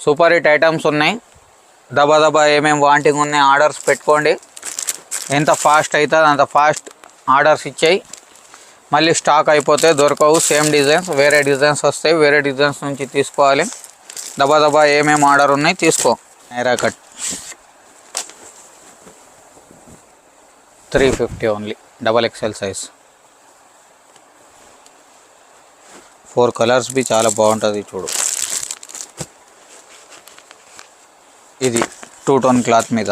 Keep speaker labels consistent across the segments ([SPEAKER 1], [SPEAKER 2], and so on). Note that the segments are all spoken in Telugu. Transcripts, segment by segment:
[SPEAKER 1] సూపర్ హిట్ ఐటమ్స్ ఉన్నాయి. దబా దబా ఏమేమి వాంటింగ్ ఉన్నాయి ఆర్డర్స్ పెట్టుకోండి. ఎంత ఫాస్ట్ అవుతుంది అంత ఫాస్ట్ ఆర్డర్స్ ఇచ్చాయి. మళ్ళీ స్టాక్ అయిపోతే దొరకవు. సేమ్ డిజైన్స్ వేరే డిజైన్స్ వస్తాయి. వేరే డిజైన్స్ నుంచి తీసుకోవాలి. దబా దబా ఏమేమి ఆర్డర్ ఉన్నాయి తీసుకో. Naira cut 350 only. XXL size. 4 colours బి చాలా బాగుంటుంది చూడు. ఇది 2 టోన్ క్లాత్ మీద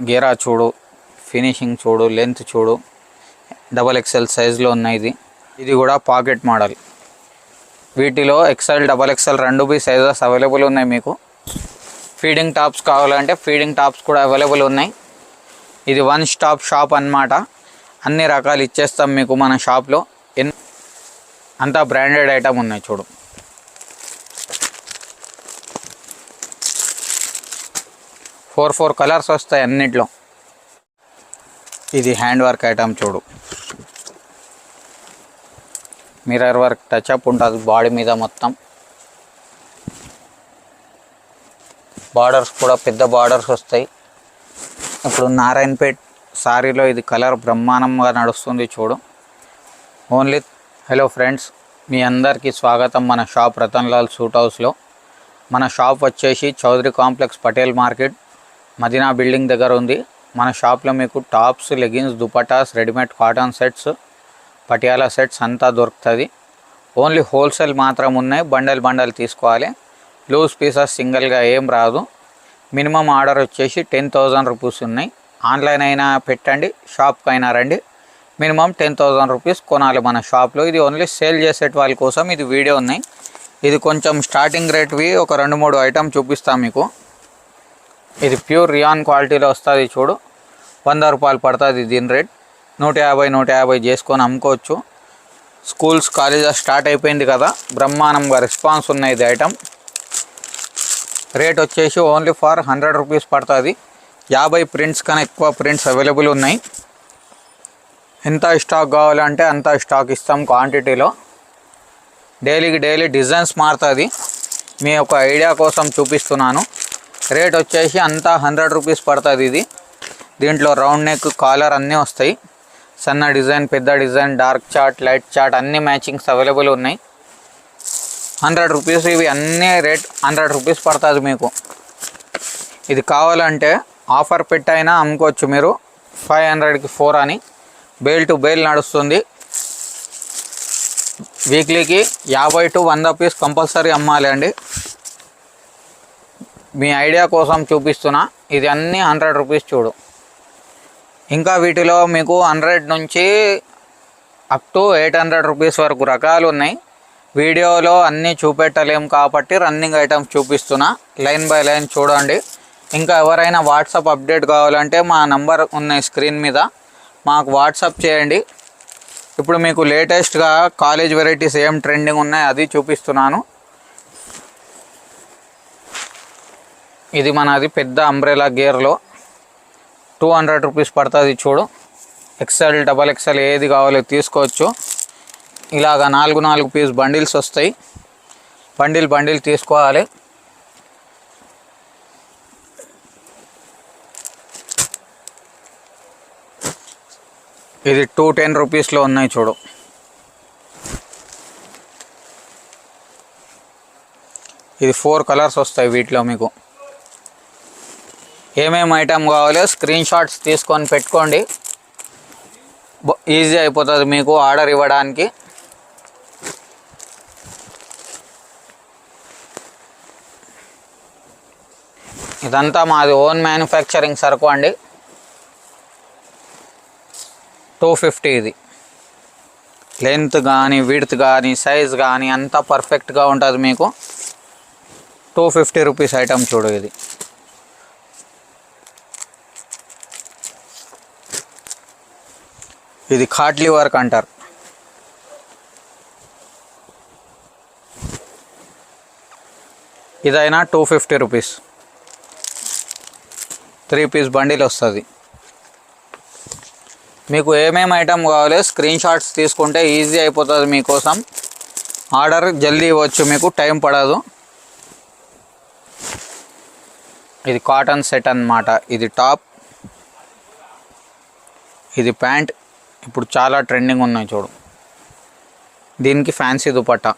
[SPEAKER 1] గేరా చూడు, ఫినిషింగ్ చూడు, లెంత్ చూడు. XXL సైజులో ఉన్నాయి. ఇది కూడా పాకెట్ మోడల్. వీటిలో XL XXL రెండు బి సైజెస్ అవైలబుల్ ఉన్నాయి. మీకు ఫీడింగ్ టాప్స్ కావాలంటే ఫీడింగ్ టాప్స్ కూడా అవైలబుల్ ఉన్నాయి. ఇది వన్ స్టాప్ షాప్ అన్నమాట. అన్ని రకాలు ఇచ్చేస్తాం మీకు మన షాప్లో. అంతా బ్రాండెడ్ ఐటమ్ ఉన్నాయి చూడు. ఫోర్ కలర్స్ వస్తాయి అన్నిట్లో. ఇది హ్యాండ్ వర్క్ ఐటమ్ చూడు. మిర్రర్ వర్క్ టచ్అప్ ఉంటుంది బాడీ మీద మొత్తం. బార్డర్స్ కూడా పెద్ద బార్డర్స్ వస్తాయి. ఇప్పుడు నారాయణపేట్ సారీలో ఇది కలర్ బ్రహ్మాండంగా నడుస్తుంది చూడు. ఓన్లీ. హలో ఫ్రెండ్స్, మీ అందరికీ స్వాగతం మన షాప్ రతన్లాల్ సూట్ హౌస్లో. మన షాప్ వచ్చేసి Chowdary complex Patel market Madina building దగ్గర ఉంది. మన షాప్లో మీకు tops, leggings, dupattas, readymade cotton sets, Patiala sets అంతా దొరుకుతుంది. ఓన్లీ హోల్సేల్ మాత్రం ఉన్నాయి. బండల్ తీసుకోవాలి. లూజ్ పీసెస్ సింగిల్గా ఏం రాదు. మినిమం ఆర్డర్ వచ్చేసి 10,000 రూపీస్ ఉన్నాయి. ఆన్లైన్ అయినా పెట్టండి, షాప్కి అయినా రండి. మినిమం 10,000 రూపీస్ కొనాలి మన షాప్లో. ఇది ఓన్లీ సేల్ చేసే వాళ్ళ కోసం ఇది వీడియో ఉన్నాయి. ఇది కొంచెం స్టార్టింగ్ రేట్వి ఒక 2-3 ఐటమ్ చూపిస్తాం మీకు. ఇది ప్యూర్ రియాన్ క్వాలిటీలో వస్తుంది చూడు. 100 రూపాయలు పడుతుంది దీని రేట్. 150 చేసుకొని అమ్ముకోవచ్చు. స్కూల్స్, కాలేజెస్ స్టార్ట్ అయిపోయింది కదా, బ్రహ్మాండంగా రెస్పాన్స్ ఉన్నాయి ఇది ఐటమ్. రేట్ వచ్చేసి ఓన్లీ ఫర్ 100 రూపీస్ పడుతుంది. 50 ప్రింట్స్ కన్నా ఎక్కువ ప్రింట్స్ అవైలబుల్ ఉన్నాయి. ఎంత స్టాక్ కావాలంటే అంత స్టాక్ ఇస్తాం క్వాంటిటీలో. డైలీ డిజైన్స్ మారుతుంది. మీ యొక్క ఐడియా కోసం చూపిస్తున్నాను. రేట్ వచ్చేసి అంతా 100 రూపీస్ పడుతుంది ఇది. దీంట్లో రౌండ్ నెక్, కాలర్ అన్నీ వస్తాయి. సన్న డిజైన్, పెద్ద design, dark chart, light chart అన్ని మ్యాచింగ్స్ అవైలబుల్ ఉన్నాయి. 100 రూపీస్ ఇవి అన్నీ రేట్ 100 రూపీస్ పడుతుంది మీకు. ఇది కావాలంటే ఆఫర్ పెట్టైనా అమ్ముకోవచ్చు మీరు. 500కి 4 అని బేల్ టు బేల్ నడుస్తుంది. వీక్లీకి 50 to 100 పీస్ కంపల్సరీ అమ్మాలి అండి. మీ ఐడియా కోసం చూపిస్తున్నా. ఇది అన్నీ 100 రూపీస్ చూడు. ఇంకా వీటిలో మీకు 100 నుంచి అప్ టు 800 రూపీస్ వరకు రకాలు ఉన్నాయి. వీడియోలో అన్నీ చూపెట్టలేము కాబట్టి రన్నింగ్ ఐటమ్స్ చూపిస్తున్నా. లైన్ బై లైన్ చూడండి. ఇంకా ఎవరైనా వాట్సాప్ అప్డేట్ కావాలంటే మా నంబర్ ఉన్నాయి స్క్రీన్ మీద, మాకు వాట్సాప్ చేయండి. ఇప్పుడు మీకు లేటెస్ట్గా కాలేజ్ వెరైటీస్ ఏం ట్రెండింగ్ ఉన్నాయి అది చూపిస్తున్నాను. ఇది మనది పెద్ద అంబ్రెలా గేర్లో 200 రూపీస్ పడుతుంది చూడు. XL XXL ఏది కావాలో తీసుకోవచ్చు. ఇలాగా 4 పీస్ బండిల్స్ వస్తాయి. బండిల్ తీసుకోవాలి. ఇది 210 రూపీస్లో ఉన్నాయి చూడు. ఇది 4 కలర్స్ వస్తాయి వీటిలో. మీకు ఏమేమి ఐటమ్ కావాలో స్క్రీన్ షాట్స్ తీసుకొని పెట్టుకోండి. ఈజీ అయిపోతుంది మీకు ఆర్డర్ ఇవ్వడానికి. ఇదంతా మాది ఓన్ మ్యానుఫ్యాక్చరింగ్ సరుకు అండి. 250 ఇది. లెంత్ కానీ, విడ్త్ కానీ, సైజ్ కానీ అంతా పర్ఫెక్ట్గా ఉంటుంది మీకు. 250 రూపీస్ ఐటమ్ చూడు. ఇది ఖాట్లీ వర్క్ అంటారు. ఇదైనా 250 రూపీస్. 3 పీస్ బండిల్ వస్తుంది. మీకు ఏమేమి ఐటమ్ కావాలో స్క్రీన్ షాట్స్ తీసుకుంటే ఈజీ అయిపోతుంది మీకోసం. ఆర్డర్ జల్దీ ఇవ్వచ్చు, మీకు టైం పడదు. ఇది కాటన్ సెట్ అన్నమాట. ఇది టాప్, ఇది ప్యాంట్. ఇప్పుడు చాలా ట్రెండింగ్ ఉన్నాయి చూడు. దీనికి ఫ్యాన్సీ దుపట్టా.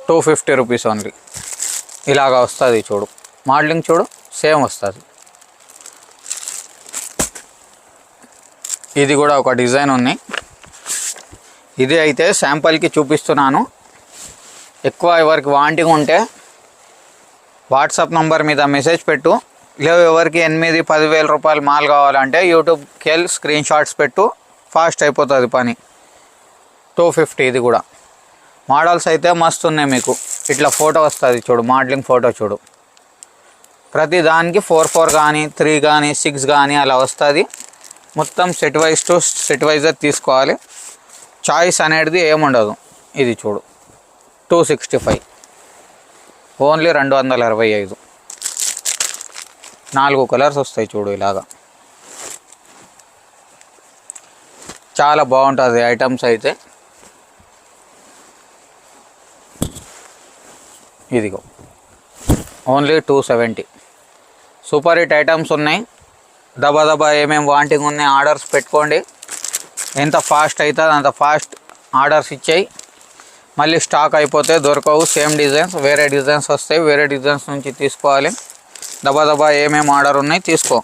[SPEAKER 1] ₹250 ఓన్లీ. ఇలాగా వస్తుంది చూడు. మోడలింగ్ చూడు, సేమ్ వస్తుంది. ఇది కూడా ఒక డిజైన్ ఉన్నాయి. ఇది అయితే శాంపుల్కి చూపిస్తున్నాను. ఎక్కువ ఎవరికి వాంటింగ్ ఉంటే వాట్సాప్ నంబర్ మీద మెసేజ్ పెట్టు. లేవు ఎవరికి 8-10 వేల రూపాయలు మాల్ కావాలంటే యూట్యూబ్కి వెళ్ళి స్క్రీన్ షాట్స్ పెట్టు, ఫాస్ట్ అయిపోతుంది పని. 250. ఇది కూడా మోడల్స్ అయితే మస్తు ఉన్నాయి. మీకు ఇట్లా ఫోటో వస్తుంది చూడు, మోడలింగ్ ఫోటో చూడు. ప్రతి దానికి 4 కానీ 3 కానీ 6 కానీ అలా వస్తుంది. మొత్తం సెట్ వైజ్ టు సెట్ వైజర్ తీసుకోవాలి. చాయిస్ అనేది ఏముండదు. ఇది చూడు, 265, ఓన్లీ 225. 4 కలర్స్ వస్తాయి చూడు. ఇలాగా చాలా బాగుంటుంది ఐటమ్స్ అయితే. ఇదిగో ఓన్లీ 270. సూపర్ హిట్ ఐటమ్స్ ఉన్నాయి. దబా ఏమేమి వాంటింగ్ ఉన్నాయి ఆర్డర్స్ పెట్టుకోండి. ఎంత ఫాస్ట్ అవుతుంది అంత ఫాస్ట్ ఆర్డర్స్ ఇచ్చాయి. మళ్ళీ స్టాక్ అయిపోతే దొరకవు. సేమ్ డిజైన్స్ వేరే డిజైన్స్ వస్తాయి, వేరే డిజైన్స్ నుంచి తీసుకోవాలి. దబా ఏమేమి ఆర్డర్ ఉన్నాయి తీసుకో.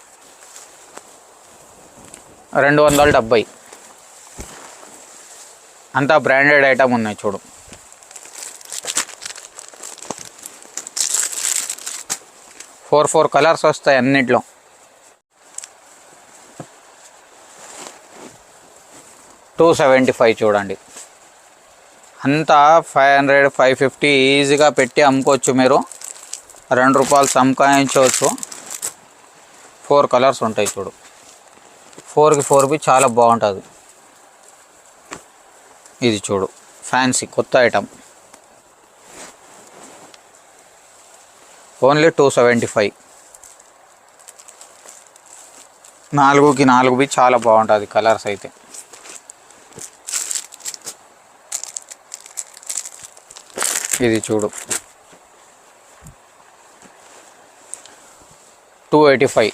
[SPEAKER 1] 270. అంతా బ్రాండెడ్ ఐటమ్ ఉన్నాయి చూడు. 4 కలర్స్ వస్తాయి అన్నిట్లో. $275 చూడండి. అంతా 500-550 ఈజీగా పెట్టి అమ్ముకోవచ్చు. మీరు ₹2 సంపాదించవచ్చు. 4 కలర్స్ ఉంటాయి చూడు. 4కి 4 చాలా బాగుంటుంది. ఇది చూడు, ఫ్యాన్సీ కొత్త ఐటమ్. ఓన్లీ 275. 4కి 4 చాలా బాగుంటుంది కలర్స్ అయితే. ఇది చూడు, 285.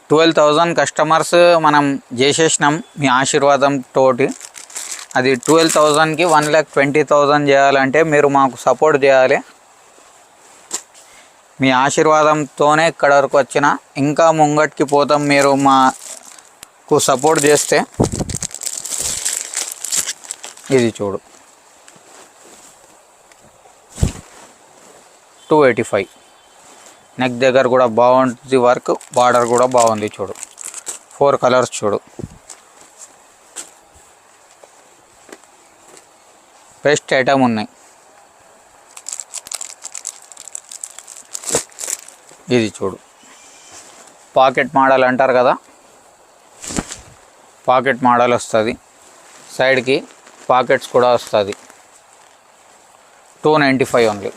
[SPEAKER 1] $12,000 కస్టమర్స్ మనం చేసేసినాం మీ ఆశీర్వాదం తోటి. అది 12,000కి 1,20,000 చేయాలంటే మీరు మాకు సపోర్ట్ చేయాలి. మీ ఆశీర్వాదంతోనే ఇక్కడ వరకు వచ్చిన. ఇంకా ముంగటికి పోతాం మీరు మాకు సపోర్ట్ చేస్తే. ఇది చూడు, 285. నెక్ దగ్గర కూడా బాగుంటుంది వర్క్, బార్డర్ కూడా బాగుంది చూడు. 4 కలర్స్ చూడు. బెస్ట్ ఐటమ్ ఉన్నాయి. ఇది చూడు, పాకెట్ మోడల్ అంటారు కదా, పాకెట్ మోడల్ వస్తుంది. సైడ్కి పాకెట్స్ కూడా వస్తుంది. 295 ఓన్లీ.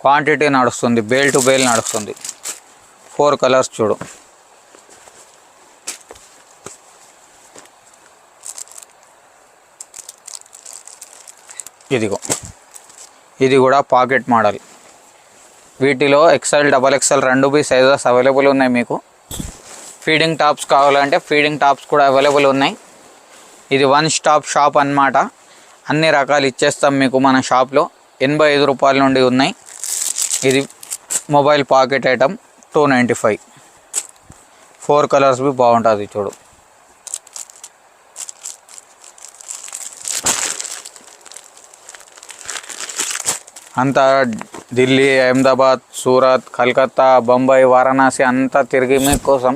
[SPEAKER 1] క్వాంటిటీ నడుస్తుంది, బేల్ టు బేల్ నడుస్తుంది. 4 కలర్స్ చూడు. ఇదిగో, ఇది కూడా పాకెట్ మోడల్. వీటిలో XL, XXL 2 సైజెస్ అవైలబుల్ ఉన్నాయి మీకు. ఫీడింగ్ టాప్స్ కావాలంటే ఫీడింగ్ టాప్స్ కూడా అవైలబుల్ ఉన్నాయి. ఇది వన్ స్టాప్ షాప్ అన్నమాట. అన్ని రకాలు ఇచ్చేస్తాం మీకు మన షాప్లో. ₹85 నుండి ఉన్నాయి. ఇది మొబైల్ పాకెట్ ఐటమ్ 295. 4 కలర్స్ బాగుంటుంది చూడు. అంతా ఢిల్లీ, అహ్మదాబాద్, సూరత్, కలకత్తా, బొంబాయి, వారణాసి అంతా తిరిగి మీకోసం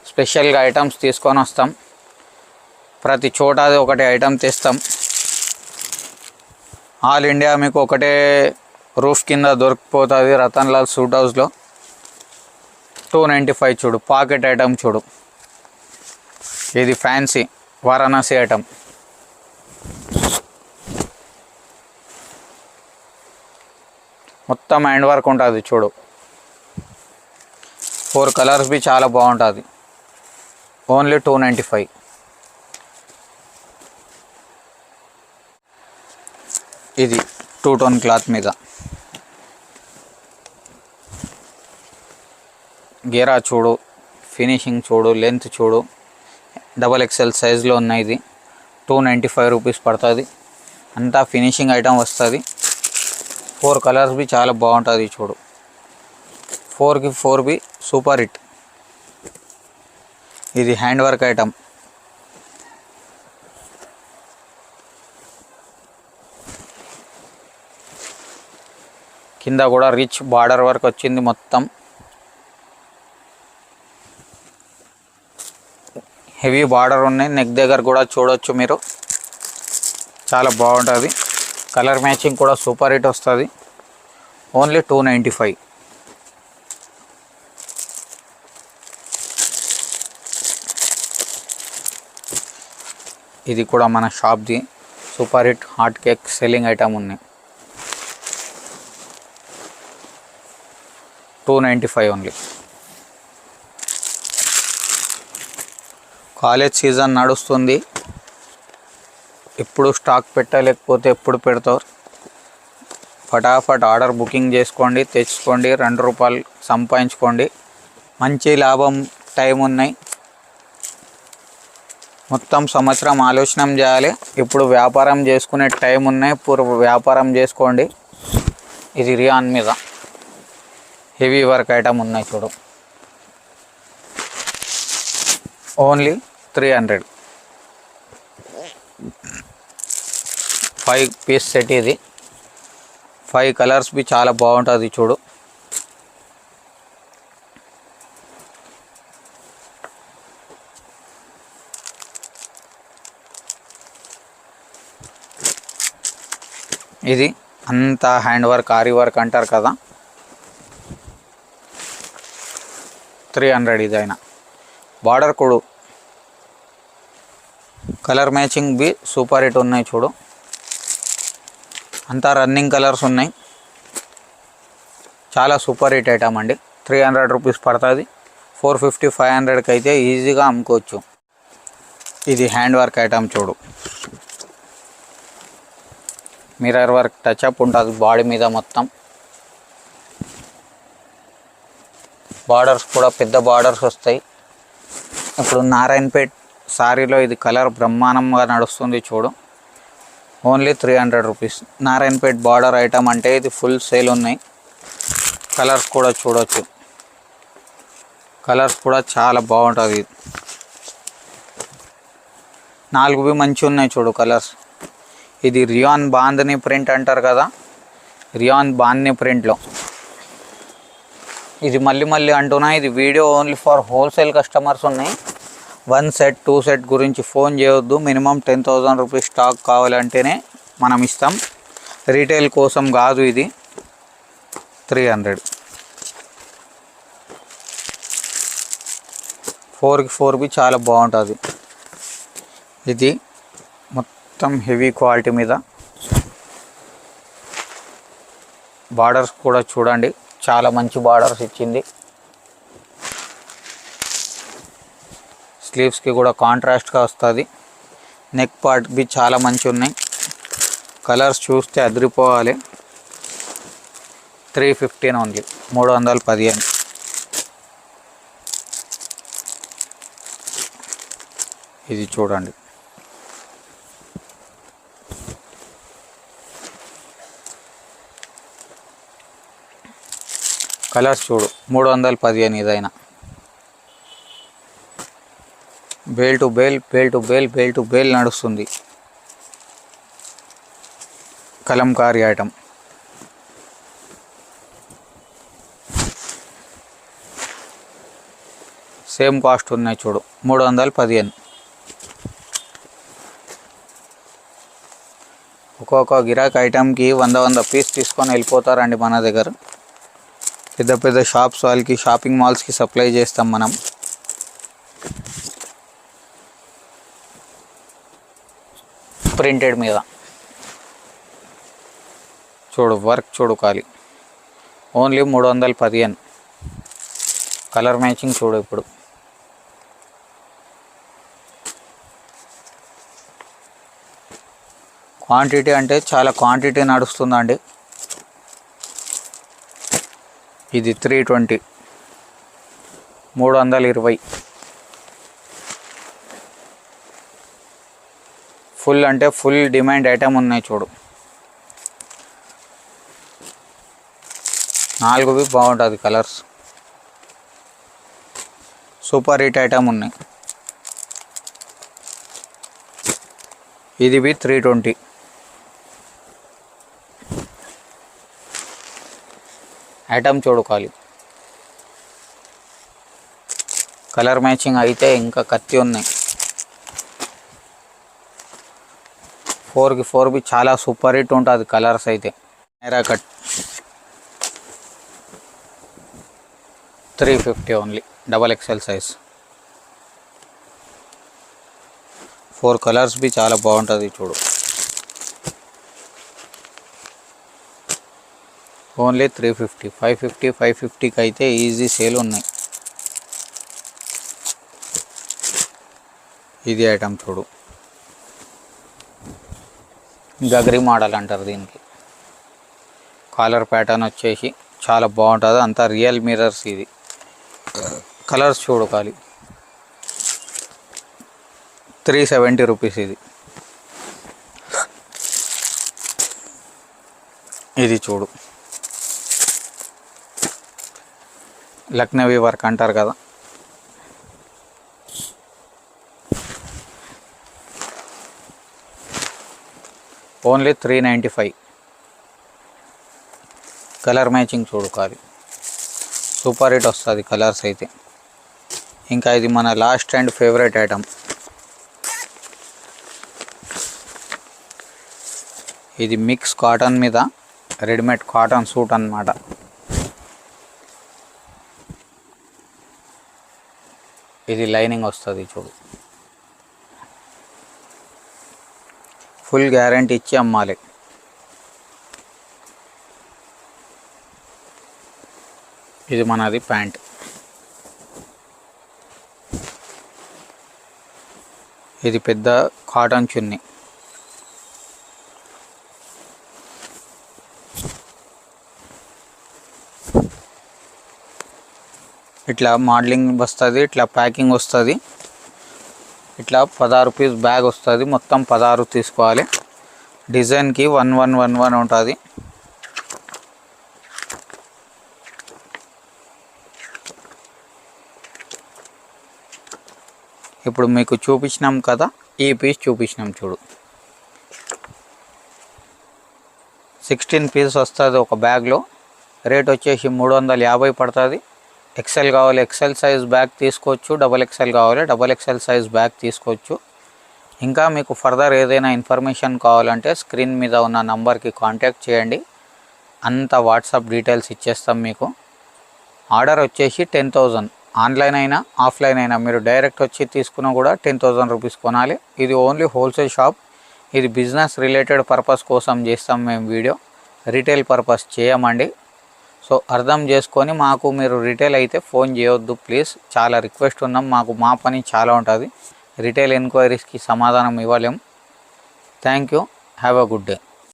[SPEAKER 1] స్పెషల్గా ఐటమ్స్ తీసుకొని వస్తాం. ప్రతి చోట ఒకటి ఐటమ్ తెస్తాం. ఆల్ ఇండియా మీకు ఒకటే రూఫ్ కింద దొరికిపోతుంది రతన్ లాల్ సూట్ హౌస్లో. 295 చూడు, పాకెట్ ఐటమ్ చూడు. ఇది ఫ్యాన్సీ వారణాసి ఐటమ్. మొత్తం హ్యాండ్ వర్క్ ఉంటుంది చూడు. 4 కలర్స్ బి చాలా బాగుంటుంది. ఓన్లీ 295. ఇది 2 టోన్ క్లాత్ మీద గేరా చూడు, ఫినిషింగ్ చూడు, లెంత్ చూడు. XXL సైజులో ఉన్నాయి. ఇది 295 రూపీస్ పడుతుంది. అంతా ఫినిషింగ్ ఐటమ్ వస్తుంది. 4 కలర్స్ బి చాలా బాగుంటుంది చూడు. 4కి 4 బి సూపర్ హిట్. ఇది హ్యాండ్ వర్క్ ఐటమ్. కింద కూడా రిచ్ బార్డర్ వర్క్ వచ్చింది. మొత్తం హెవీ బార్డర్ ఉన్నాయి. నెక్ దగ్గర కూడా చూడొచ్చు మీరు. చాలా బాగుంటుంది. కలర్ మ్యాచింగ్ కూడా సూపర్ హిట్ వస్తుంది. ఓన్లీ 295. ఇది కూడా మన షాప్ది super hit hot cake selling item ఉన్నాయి. 295 ఓన్లీ. కాలేజ్ సీజన్ నడుస్తుంది. ఎప్పుడు స్టాక్ పెట్టలేకపోతే ఎప్పుడు పెడతారు. ఫటాఫట్ ఆర్డర్ బుకింగ్ చేసుకోండి, తెచ్చుకోండి, ₹2 సంపాదించుకోండి. మంచి లాభం టైం ఉన్నాయి. మొత్తం సంవత్సరం ఆలోచన చేయాలి. ఇప్పుడు వ్యాపారం చేసుకునే టైం ఉన్నాయి. వ్యాపారం చేసుకోండి. ఇది రియాన్ మీద హెవీ వర్క్ ఐటమ్ ఉన్నాయి చూడు. ఓన్లీ 300. 5 piece set. ఇది 5 కలర్స్ బి చాలా బాగుంటుంది చూడు. ఇది అంతా హ్యాండ్ వర్క్, ఆరి వర్క్ అంటారు కదా. 300 ఇదైనా. బార్డర్ కూడా colour matching be super hit ఉన్నాయి చూడు. అంతా రన్నింగ్ కలర్స్ ఉన్నాయి. చాలా సూపర్ హిట్ ఐటమ్ అండి. 300 రూపీస్ పడుతుంది. 450, 500కి అయితే ఈజీగా అమ్ముకోవచ్చు. ఇది హ్యాండ్ వర్క్ ఐటమ్ చూడు. మిర్రర్ వర్క్ టచ్అప్ ఉంటుంది బాడీ మీద మొత్తం. బార్డర్స్ కూడా పెద్ద బార్డర్స్ వస్తాయి. ఇప్పుడు నారాయణపేట్ సారీలో ఇది కలర్ బ్రహ్మాండంగా నడుస్తుంది చూడు. Only 300 rupees. Narayanpet border item అంటే ఇది ఫుల్ సేల్ ఉన్నాయి. కలర్స్ కూడా చూడొచ్చు. కలర్స్ కూడా చాలా బాగుంటుంది. 4 మంచి ఉన్నాయి చూడు కలర్స్. ఇది రియాన్ బాందని ప్రింట్ అంటారు కదా. రియాన్ బాందని ప్రింట్లో ఇది మళ్ళీ అంటున్నా. ఇది video only for wholesale customers ఉన్నాయి. 1 సెట్ 2 సెట్ గురించి ఫోన్ చేయొద్దు. మినిమం 10,000 రూపీస్ స్టాక్ కావాలంటేనే మనం ఇస్తాం. రీటైల్ కోసం కాదు. ఇది 300. 4కి 4 బి చాలా బాగుంటుంది. ఇది మొత్తం హెవీ క్వాలిటీ మీద. బార్డర్స్ కూడా చూడండి, చాలా మంచి బార్డర్స్ ఇచ్చింది. స్లీవ్స్కి కూడా కాంట్రాస్ట్గా వస్తుంది. నెక్ పార్ట్ బి చాలా మంచి ఉన్నాయి. కలర్స్ చూస్తే అదిరిపోవాలి. 315 ఓన్లీ. 315. ఇది చూడండి. కలర్స్ చూడు. 315 ఇదైనా. బేల్ టు బేల్ నడుస్తుంది. కలంకారీ ఐటమ్. సేమ్ కాస్ట్ ఉన్నాయి చూడు. 315. ఒక్కొక్క గిరాక్ ఐటమ్కి 100 పీస్ తీసుకొని వెళ్ళిపోతారండి మన దగ్గర. పెద్ద షాప్స్ వాళ్ళకి, షాపింగ్ మాల్స్కి సప్లై చేస్తాం మనం. ప్రింటెడ్ మీద చూడు, వర్క్ చూడు ఖాళీ. ఓన్లీ 315. కలర్ మ్యాచింగ్ చూడు. ఇప్పుడు క్వాంటిటీ అంటే చాలా క్వాంటిటీ నడుస్తుందండి. ఇది 320, 320. ఫుల్ అంటే ఫుల్ డిమాండ్ ఐటమ్ ఉన్నాయి చూడు. 4 బాగుంటుంది కలర్స్. సూపర్ హిట్ ఐటమ్ ఉన్నాయి. ఇది 320. ఐటమ్ చూడు ఖాళీ. కలర్ మ్యాచింగ్ అయితే ఇంకా కత్తి ఉన్నాయి. 4కి 4 చాలా సూపర్ హిట్ ఉంటుంది కలర్స్ అయితే. నేరా cut 350 only. XXL size. 4 colours చాలా బాగుంటుంది చూడు. ఓన్లీ 350. 550కి అయితే ఈజీ సేల్ ఉన్నాయి. ఇది ఐటమ్ చూడు. గగరి మోడల్ అంటారు దీనికి. కాలర్ ప్యాటర్న్ వచ్చేసి చాలా బాగుంటుంది. అంతా రియల్ మిర్రర్స్. ఇది కలర్స్ చూడు ఖాళీ. 370 రూపీస్ ఇది. ఇది చూడు. లక్నవీ వర్క్ అంటారు కదా. ఓన్లీ 395. కలర్ మ్యాచింగ్ చూడు ఖాళీ. సూపర్ హిట్ వస్తుంది కలర్స్ అయితే. ఇంకా ఇది మన లాస్ట్ అండ్ ఫేవరెట్ ఐటమ్. ఇది మిక్స్ కాటన్ మీద రెడీమేడ్ కాటన్ సూట్ అన్నమాట. ఇది లైనింగ్ వస్తుంది చూడు. ఫుల్ గ్యారంటీ ఇచ్చి అమ్మాలి. ఇది మనది ప్యాంట్. ఇది పెద్ద కాటన్ చున్నీ. ఇట్లా మోడలింగ్ వస్తుంది. ఇట్లా ప్యాకింగ్ వస్తుంది. ఇట్లా 16 రూపీస్ బ్యాగ్ వస్తుంది. మొత్తం 16 తీసుకోవాలి. డిజైన్కి 1111 ఉంటుంది. ఇప్పుడు మీకు చూపించినాం కదా, ఈ పీస్ చూపించినాం చూడు. 16 పీస్ వస్తుంది ఒక బ్యాగ్లో. రేట్ వచ్చేసి 350 పడుతుంది. ఎక్సెల్ కావాలి ఎక్సెల్ సైజ్ బ్యాగ్ తీసుకోవచ్చు. XXL కావాలి XXL సైజ్ బ్యాగ్ తీసుకోవచ్చు. ఇంకా మీకు ఫర్దర్ ఏదైనా ఇన్ఫర్మేషన్ కావాలంటే స్క్రీన్ మీద ఉన్న నంబర్కి కాంటాక్ట్ చేయండి. అంత వాట్సాప్ డీటెయిల్స్ ఇచ్చేస్తాం మీకు. ఆర్డర్ వచ్చేసి 10,000. ఆన్లైన్ అయినా ఆఫ్లైన్ అయినా మీరు డైరెక్ట్ వచ్చి తీసుకున్నా కూడా 10,000 రూపీస్ కొనాలి. ఇది ఓన్లీ హోల్సేల్ షాప్. ఇది బిజినెస్ రిలేటెడ్ పర్పస్ కోసం చేస్తాం మేము వీడియో. రీటైల్ పర్పస్ చేయమండి. సో అర్థం చేసుకొని మాకు మీరు రీటైల్ అయితే ఫోన్ చేయొద్దు ప్లీజ్. చాలా రిక్వెస్ట్ ఉన్నాం. మాకు మా పని చాలా ఉంటుంది. రీటైల్ ఎంక్వైరీస్కి సమాధానం ఇవ్వలేం. Thank you. Have a good day.